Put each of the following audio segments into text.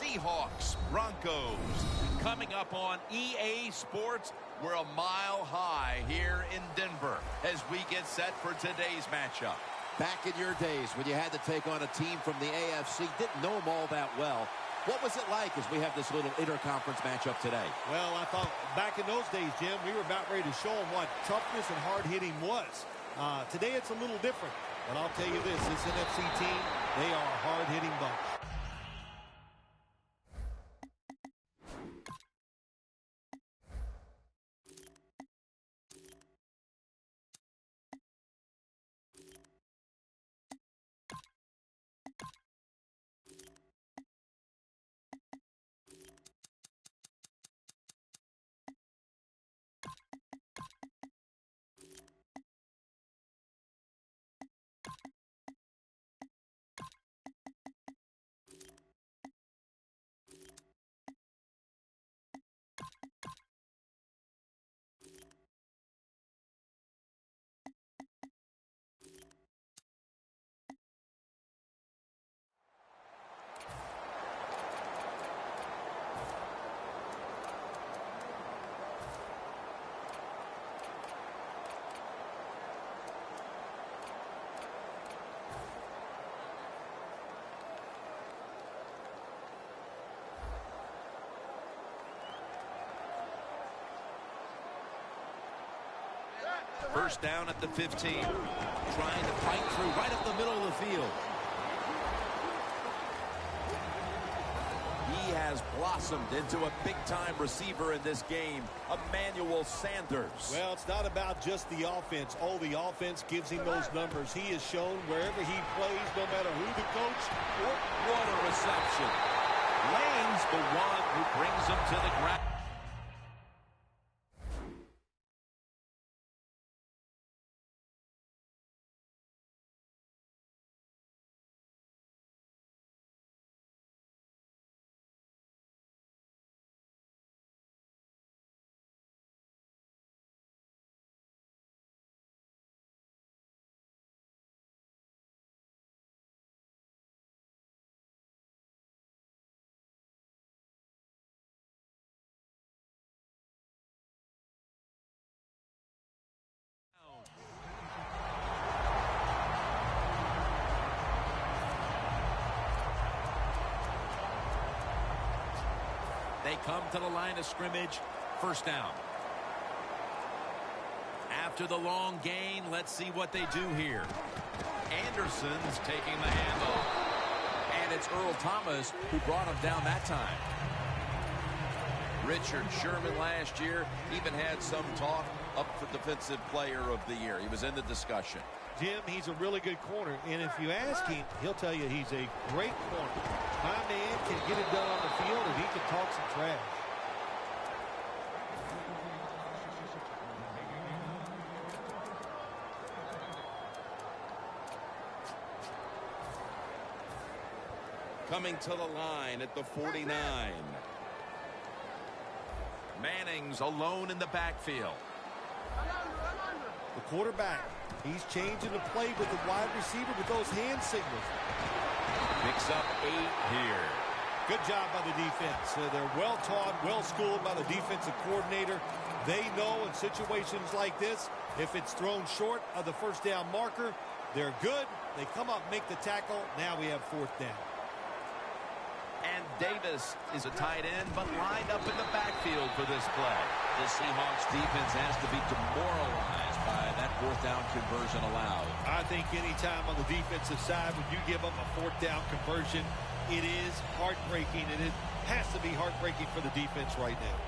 Seahawks, Broncos. Coming up on EA Sports, we're a mile high here in Denver as we get set for today's matchup. Back in your days when you had to take on a team from the AFC, didn't know them all that well. What was it like as we have this little interconference matchup today? Well, I thought back in those days, Jim, we were about ready to show them what toughness and hard-hitting was. Today it's a little different, but I'll tell you this NFC team, they are a hard-hitting bunch. First down at the 15. Trying to fight through right up the middle of the field. He has blossomed into a big-time receiver in this game, Emmanuel Sanders. Well, it's not about just the offense. Oh, the offense gives him those numbers. He has shown wherever he plays, no matter who the coach. What a reception. Lane's the one who brings him to the ground. They come to the line of scrimmage. First down. After the long gain, let's see what they do here. Anderson's taking the handoff. And it's Earl Thomas who brought him down that time. Richard Sherman last year even had some talk up for Defensive Player of the Year. He was in the discussion. Jim, he's a really good corner, and if you ask him, he'll tell you he's a great corner. My man can get it done on the field, and he can talk some trash. Coming to the line at the 49. Manning's alone in the backfield. The quarterback, he's changing the play with the wide receiver with those hand signals. Picks up 8 here. Good job by the defense. They're well taught, well schooled by the defensive coordinator. They know in situations like this, if it's thrown short of the first down marker, they're good. They come up, make the tackle. Now we have fourth down. And Davis is a tight end, but lined up in the backfield for this play. The Seahawks defense has to be demoralized by that fourth down conversion allowed. I think any time on the defensive side when you give them a fourth down conversion, it is heartbreaking, and it has to be heartbreaking for the defense right now.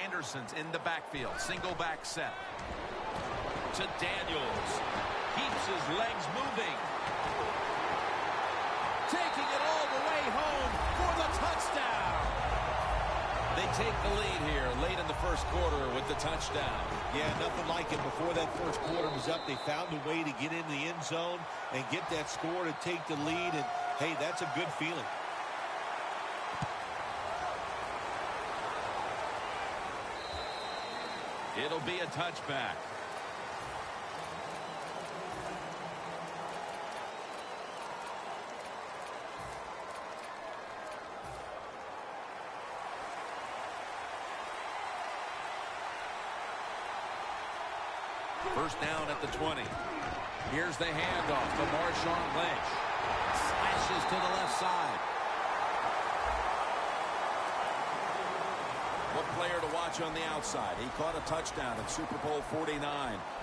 Anderson's in the backfield. Single back set. To Daniels. Keeps his legs moving. Taking it all the way home for the touchdown. They take the lead here late in the first quarter with the touchdown. Yeah, nothing like it. Before that first quarter was up, they found a way to get into the end zone and get that score to take the lead. And, hey, that's a good feeling. It'll be a touchback. First down at the 20. Here's the handoff to Marshawn Lynch. Slashes to the left side. What player to watch on the outside? He caught a touchdown in Super Bowl 49.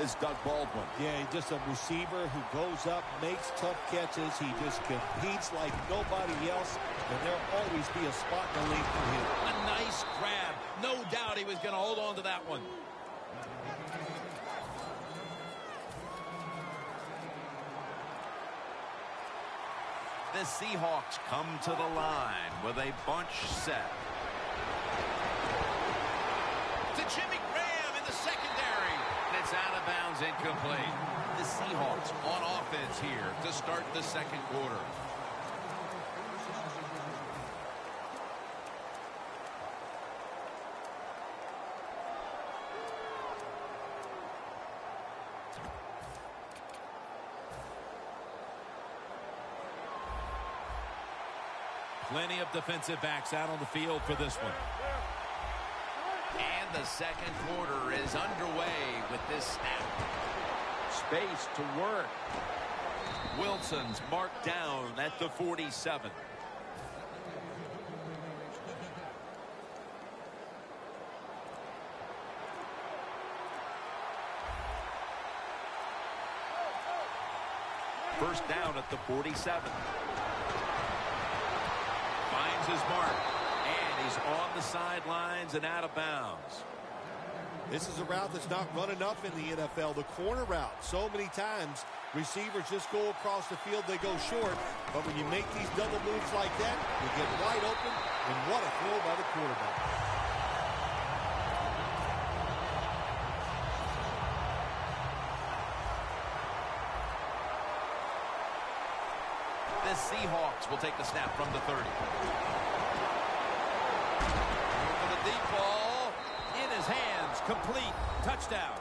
Is Doug Baldwin. Yeah, he's just a receiver who goes up, makes tough catches. He just competes like nobody else, and there'll always be a spot in the league for him. A nice grab. No doubt he was going to hold on to that one. The Seahawks come to the line with a bunch set. To Jimmy Graham in the secondary. And it's out of bounds, incomplete. The Seahawks on offense here to start the second quarter. Plenty of defensive backs out on the field for this one. And the second quarter is underway with this snap. Space to work. Wilson's marked down at the 47. First down at the 47. Finds his mark. And he's on the sidelines and out of bounds. This is a route that's not run enough in the NFL, the corner route. So many times, receivers just go across the field, they go short. But when you make these double moves like that, you get wide open, and what a throw by the quarterback. The Seahawks will take the snap from the 30. For the deep ball, in his hands, complete, touchdown.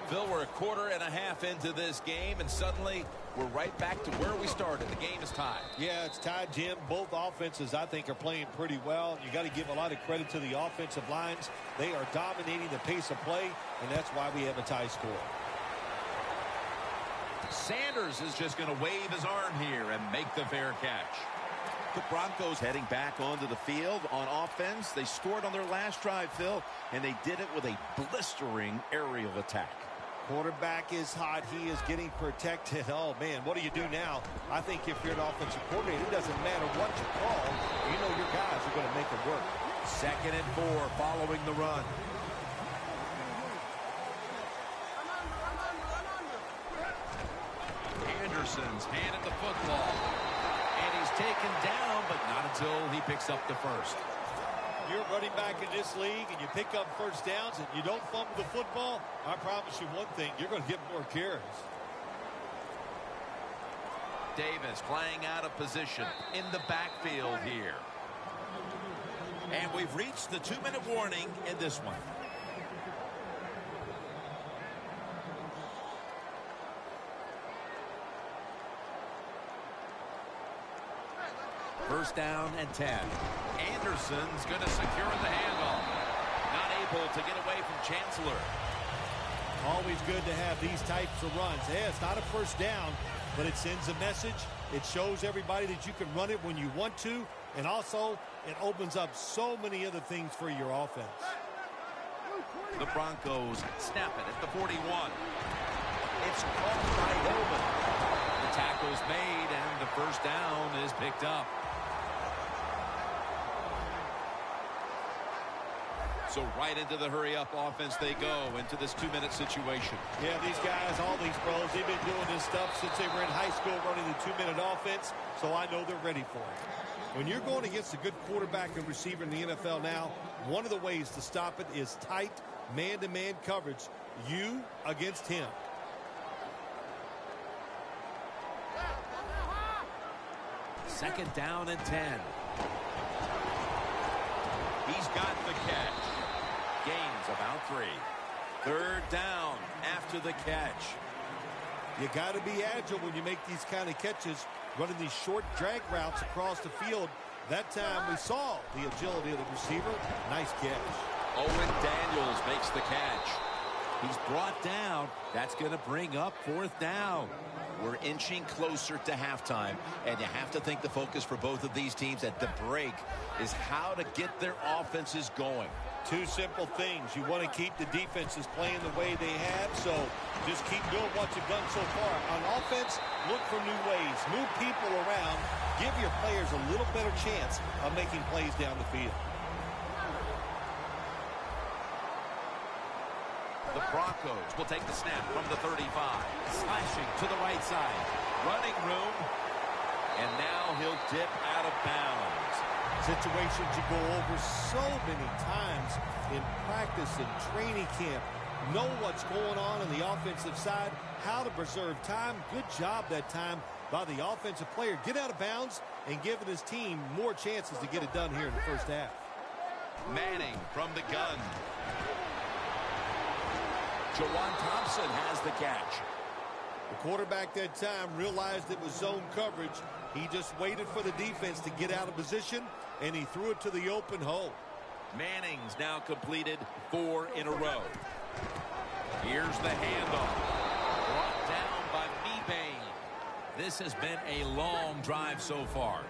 Phil, we're a quarter and a half into this game, and suddenly we're right back to where we started. The game is tied. Yeah, it's tied, Jim. Both offenses, I think, are playing pretty well. You got to give a lot of credit to the offensive lines. They are dominating the pace of play, and that's why we have a tie score. Sanders is just going to wave his arm here and make the fair catch. The Broncos heading back onto the field on offense. They scored on their last drive, Phil, and they did it with a blistering aerial attack. Quarterback is hot. He is getting protected. Oh, man, what do you do now? I think if you're an offensive coordinator, it doesn't matter what you call. You know your guys are going to make it work. 2nd and 4 following the run. Anderson's handed the football. And he's taken down, but not until he picks up the first. You're running back in this league and you pick up first downs and you don't fumble the football, I promise you one thing, you're going to get more carries. Davis playing out of position in the backfield here. And we've reached the 2-minute warning in this one. First down and 10. Anderson's going to secure the handoff. Not able to get away from Chancellor. Always good to have these types of runs. Yeah, it's not a first down, but it sends a message. It shows everybody that you can run it when you want to, and also it opens up so many other things for your offense. The Broncos snap it at the 41. It's caught by Hillman. The tackle's made, and the first down is picked up. So right into the hurry-up offense they go into this 2-minute situation. Yeah, these guys, all these pros, they've been doing this stuff since they were in high school running the 2-minute offense, so I know they're ready for it. When you're going against a good quarterback and receiver in the NFL now, one of the ways to stop it is tight man-to-man coverage. You against him. Second down and 10. He's got the catch. Gains about 3. Third down after the catch. You got to be agile when you make these kind of catches, running these short drag routes across the field. That time we saw the agility of the receiver. Nice catch. Owen Daniels makes the catch. He's brought down. That's going to bring up 4th down. We're inching closer to halftime, and you have to think the focus for both of these teams at the break is how to get their offenses going. Two simple things. You want to keep the defenses playing the way they have, so just keep doing what you've done so far. On offense, look for new ways. Move people around. Give your players a little better chance of making plays down the field. The Broncos will take the snap from the 35. Slashing to the right side. Running room. And now he'll dip out of bounds. Situations you go over so many times in practice and training camp. Know what's going on the offensive side, how to preserve time. Good job that time by the offensive player. Get out of bounds and giving his team more chances to get it done here in the first half. Manning from the gun. Jawan Thompson has the catch. The quarterback that time realized it was zone coverage. He just waited for the defense to get out of position, and he threw it to the open hole. Manning's now completed 4 in a row. Here's the handoff. Brought down by Mebane. This has been a long drive so far.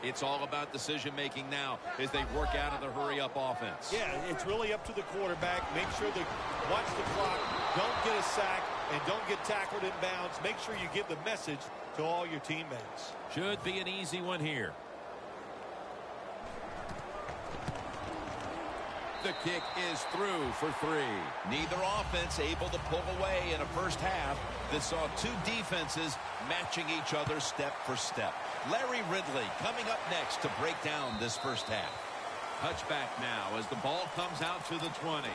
It's all about decision-making now as they work out of the hurry-up offense. Yeah, it's really up to the quarterback. Make sure to watch the clock, don't get a sack, and don't get tackled in bounds. Make sure you give the message to all your teammates. Should be an easy one here. The kick is through for 3. Neither offense able to pull away in a first half that saw two defenses matching each other step for step. Larry Ridley coming up next to break down this first half. Touchback now as the ball comes out to the 20.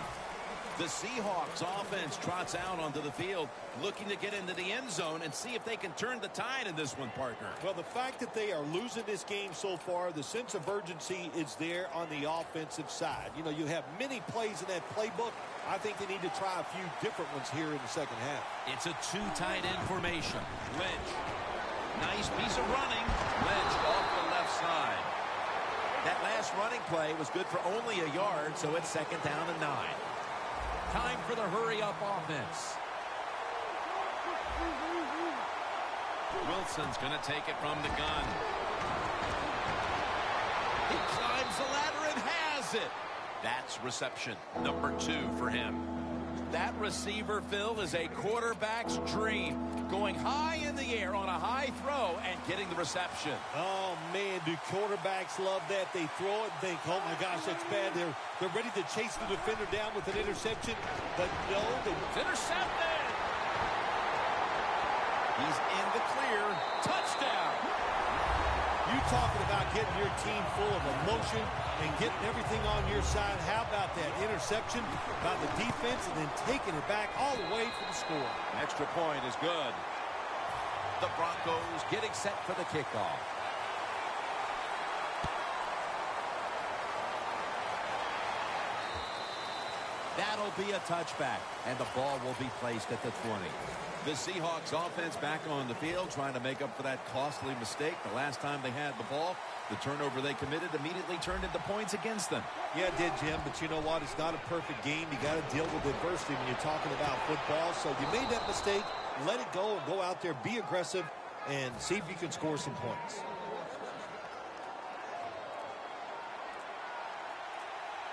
The Seahawks offense trots out onto the field, looking to get into the end zone and see if they can turn the tide in this one, partner. Well, the fact that they are losing this game so far, the sense of urgency is there on the offensive side. You know, you have many plays in that playbook. I think they need to try a few different ones here in the second half. It's a 2 tight end formation. Lynch. Nice piece of running. Lynch off the left side. That last running play was good for only a yard, so it's 2nd down and 9. Time for the hurry-up offense. Wilson's going to take it from the gun. He climbs the ladder and has it. That's reception number 2 for him. That receiver, Phil, is a quarterback's dream. Going high in the air on a high throw and getting the reception. Oh, man, do quarterbacks love that? They throw it and think, oh, my gosh, that's bad. They're ready to chase the defender down with an interception. But no, it's intercepted. He's in the clear. Touchdown. You talking about getting your team full of emotion and getting everything on your side. How about that interception by the defense and then taking it back all the way for the score? Extra point is good. The Broncos getting set for the kickoff. That'll be a touchback, and the ball will be placed at the 20. The Seahawks offense back on the field trying to make up for that costly mistake. The last time they had the ball, the turnover they committed immediately turned into points against them. Yeah, it did, Jim, but you know what? It's not a perfect game. You got to deal with adversity when you're talking about football. So you made that mistake, let it go and go out there, be aggressive, and see if you can score some points.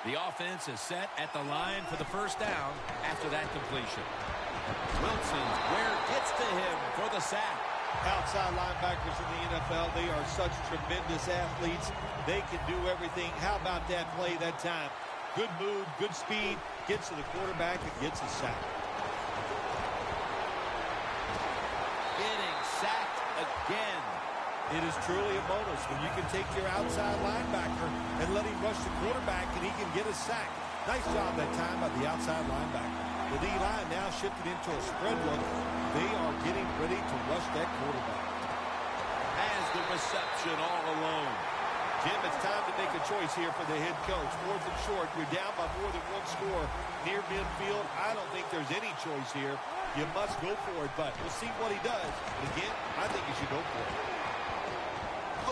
The offense is set at the line for the first down after that completion. Wilson, where it gets to him for the sack. Outside linebackers in the NFL, they are such tremendous athletes. They can do everything. How about that play that time? Good move, good speed, gets to the quarterback and gets a sack. Getting sacked again. It is truly a bonus when you can take your outside linebacker and let him rush the quarterback and he can get a sack. Nice job that time by the outside linebacker. The D-line now shifted into a spread look. They are getting ready to rush that quarterback. Has the reception all alone. Jim, it's time to make a choice here for the head coach. 4th and short, you're down by more than 1 score near midfield. I don't think there's any choice here. You must go for it, but we'll see what he does. And again, I think you should go for it.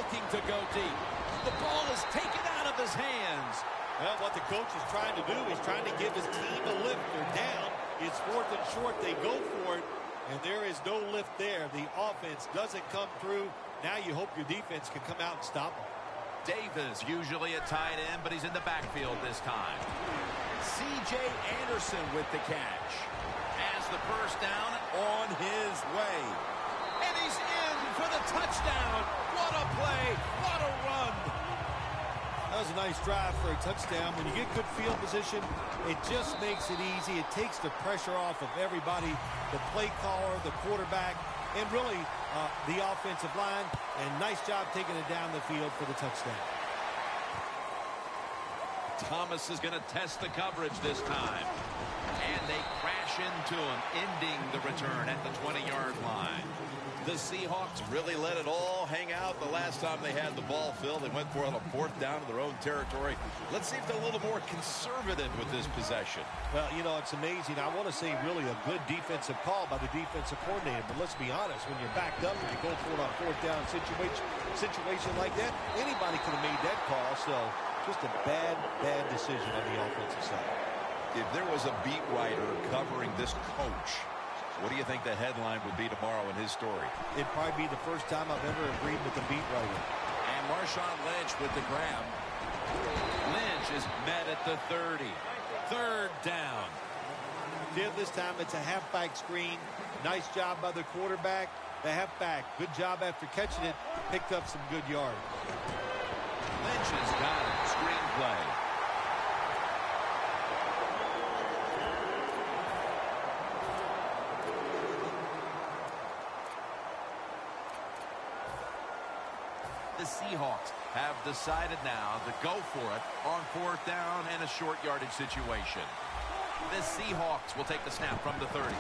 Looking to go deep. The ball is taken out of his hands. Well, what the coach is trying to do, he's trying to give his team a lift. They're down. It's 4th and short. They go for it, and there is no lift there. The offense doesn't come through. Now you hope your defense can come out and stop them. Davis, usually a tight end, but he's in the backfield this time. C.J. Anderson with the catch. Has the first down. On his way. And he's in for the touchdown. What a play. What a run. That was a nice drive for a touchdown. When you get good field position, it just makes it easy. It takes the pressure off of everybody, the play caller, the quarterback, and really the offensive line. And nice job taking it down the field for the touchdown. Thomas is going to test the coverage this time. And they crash into him, ending the return at the 20-yard line. The Seahawks really let it all hang out the last time they had the ball, Phil. They went for it on a 4th down in their own territory. Let's see if they're a little more conservative with this possession. Well, you know, it's amazing. I want to say really a good defensive call by the defensive coordinator. But let's be honest, when you're backed up and you go for it on 4th down situation like that, anybody could have made that call. So just a bad decision on the offensive side. If there was a beat writer covering this coach, what do you think the headline would be tomorrow in his story? It'd probably be the first time I've ever agreed with the beat writer. And Marshawn Lynch with the grab. Lynch is met at the 30. 3rd down. This time it's a halfback screen. Nice job by the quarterback. The halfback, good job after catching it. Picked up some good yards. Lynch has got it. Screenplay. The Seahawks have decided now to go for it on 4th down and a short yardage situation. The Seahawks will take the snap from the 30.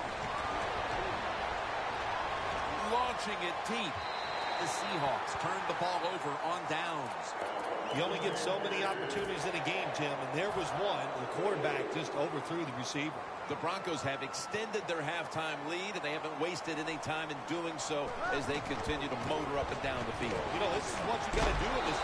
Launching it deep. The Seahawks turn the ball over on downs. You only get so many opportunities in a game, Tim, and there was one. The quarterback just overthrew the receiver. The Broncos have extended their halftime lead, and they haven't wasted any time in doing so as they continue to motor up and down the field. You know, this is what you got to do in this